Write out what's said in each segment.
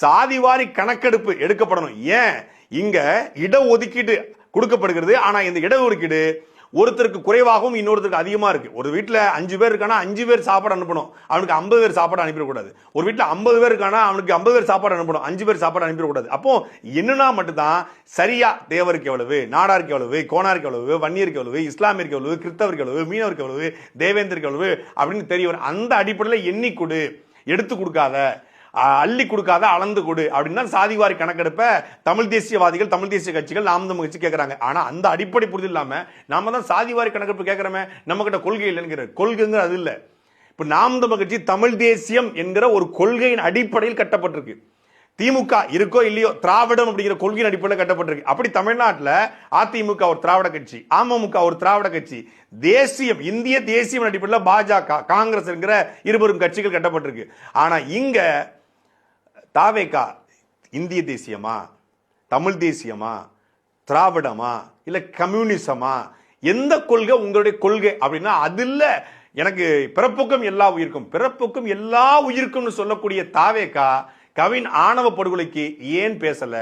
சாதிவாரி கணக்கெடுப்பு எடுக்கப்படணும். ஏன் இங்க இடஒதுக்கீடு கொடுக்கப்படுகிறது, ஆனா இந்த இடஒதுக்கீடு ஒருத்தருக்கு குறைவாகவும் இன்னொருத்தருக்கு அதிகமா இருக்கு. ஒரு வீட்டுல 5 பேர் இருக்கானா 5 பேர் சாப்பாடு அனுப்பணும், அவனுக்கு 50 பேர் சாப்பாடு அனுப்பிடக்கூடாது. ஒரு வீட்டுல 50 பேர் இருக்கானா அவனுக்கு 50 பேர் சாப்பாடு அனுப்பணும், 5 பேர் சாப்பாடு அனுப்பிடக்கூடாது. அப்போ என்னன்னா மட்டும்தான் சரியா தேவருக்கு எவ்வளவு, நாடாருக்கு எவ்வளவு, கோணாருக்கு எவ்வளவு, வன்னியருக்கு எவ்வளவு, இஸ்லாமியருக்கு எவ்வளவு, கிறிஸ்தவருக்கு எவ்வளவு, மீனவருக்கு எவ்வளவு, தேவேந்தருக்கு எவ்வளவு அப்படின்னு தெரிய வரும். அந்த அடிப்படையில் எண்ணி கொடு, எடுத்து கொடுக்காத, அள்ளி கொடுக்காத, அளந்து கொடு அப்படின்னு தான் சாதிவாரி கணக்கெடுப்ப தமிழ் தேசியவாதிகள், தமிழ் தேசிய கட்சிகள், நாம் தமிழ் கட்சி கேட்கறாங்க. ஆனா அந்த அடிப்படை புரிதல் இல்லாம நாம தான் சாதிவாரி கணக்கெடுப்பு கேட்கிறோமே, நம்ம கிட்ட கொள்கை இல்லைங்கிற கொள்கைங்கிற அது இல்ல. இப்ப நாம் தமிழ் கட்சி தமிழ் தேசியம் என்கிற ஒரு கொள்கையின் அடிப்படையில் கட்டப்பட்டிருக்கு. திமுக இருக்கோ இல்லையோ திராவிடம் அப்படிங்கிற கொள்கையின் அடிப்படையில் கட்டப்பட்டிருக்கு. அப்படி தமிழ்நாட்டில் அதிமுக ஒரு திராவிட கட்சி, அமமுக ஒரு திராவிட கட்சி, தேசியம் இந்திய தேசியம் அடிப்படையில் பாஜக, காங்கிரஸ் என்கிற இருவரும் கட்சிகள் கட்டப்பட்டிருக்கு. ஆனா இங்க தாவேகா இந்திய தேசியமா, தமிழ் தேசியமா, திராவிடமா, இல்ல கம்யூனிசமா, எந்த கொள்கை உங்களுடைய கொள்கை அப்படின்னா அது இல்ல. எனக்கு பிறப்புக்கும் எல்லா உயிருக்கும், பிறப்புக்கும் எல்லா உயிருக்கும் சொல்லக்கூடிய தாவேகா கவின் ஆணவ படுகொலைக்கு ஏன் பேசல?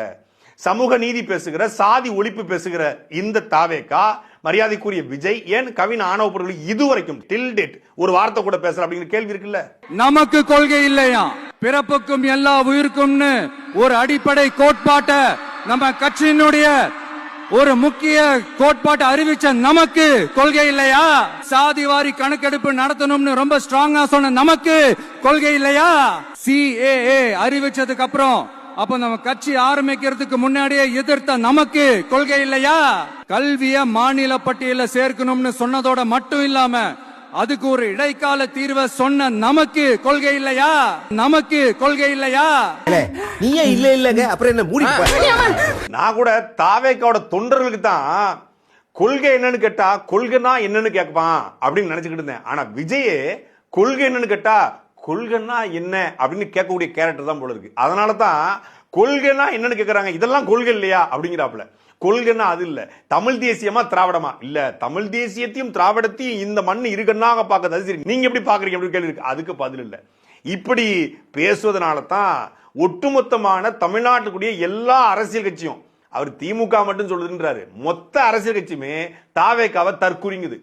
சமூக நீதி பேசுகிற, சாதி ஒழிப்பு பேசுகிற இந்த தாவேகா, மரியாதைக்குரிய விஜய் ஏன் கவின் ஆணவ படுகொலை இதுவரைக்கும் டில் டேட் ஒரு வார்த்தை கூட பேசல அப்படிங்கிற கேள்வி இருக்குல்ல. நமக்கு கொள்கை இல்லையா? பிறப்புக்கும் எல்லா உயிருக்கும்னு ஒரு அடிப்படை கோட்பாட்டை நம்ம கட்சியினுடைய ஒரு முக்கிய கோட்பாட்டை அறிவிச்ச நமக்கு கொள்கை இல்லையா? சாதிவாரி கணக்கெடுப்பு நடத்தணும்னு ரொம்ப ஸ்ட்ராங்கா சொன்ன நமக்கு கொள்கை இல்லையா? CAA அறிவிச்சதுக்கு அப்புறம் அப்ப நம்ம கட்சி ஆரம்பிக்கிறதுக்கு முன்னாடியே எதிர்த்த நமக்கு கொள்கை இல்லையா? கல்விய மாநில பட்டியல சேர்க்கணும்னு சொன்னதோட மட்டும் இல்லாம அதுக்கு ஒரு இடைக்கால தீர்வை சொன்ன நமக்கு கொள்கை இல்லையா? நமக்கு கொள்கை இல்லையா? நீயே இல்ல இல்லங்க அப்புறம் என்ன மூடி? நான் கூட தாவேக்காவோட தொண்டர்களுக்கு தான் கொள்கை என்னன்னு கேட்டா கொள்கைனா என்னன்னு கேட்பான் அப்படின்னு நினைச்சுக்கிட்டு இருந்தேன். ஆனா விஜயே கொள்கை என்னன்னு கேட்டா கொள்கைன்னா என்ன அப்படின்னு கேட்கக்கூடிய கேரக்டர் தான் போல இருக்கு. அதனால தான் கொள்கைன்னா என்னன்னு கேட்கறாங்க, இதெல்லாம் கொள்கை இல்லையா அப்படிங்கிறாப்புல. கொள்கைன்னா அது இல்ல. தமிழ் தேசியமா திராவிடமா? இல்ல, தமிழ் தேசியத்தையும் திராவிடத்தையும் இந்த மண் இருக்கன்னாக பார்க்கறது. அது சரி, நீங்க எப்படி பாக்குறீங்க அப்படின்னு கேள்வி இருக்கு. அதுக்கு பதில் இல்ல. இப்படி பேசுவதனால தான் ஒட்டுமொத்தமான தமிழ்நாட்டுக்குரிய எல்லா அரசியல் கட்சியும், அவர் திமுக மட்டும் சொல்லுதுன்றாரு, மொத்த அரசியல் கட்சியுமே தாவேக்காவை தற்குறிங்குது.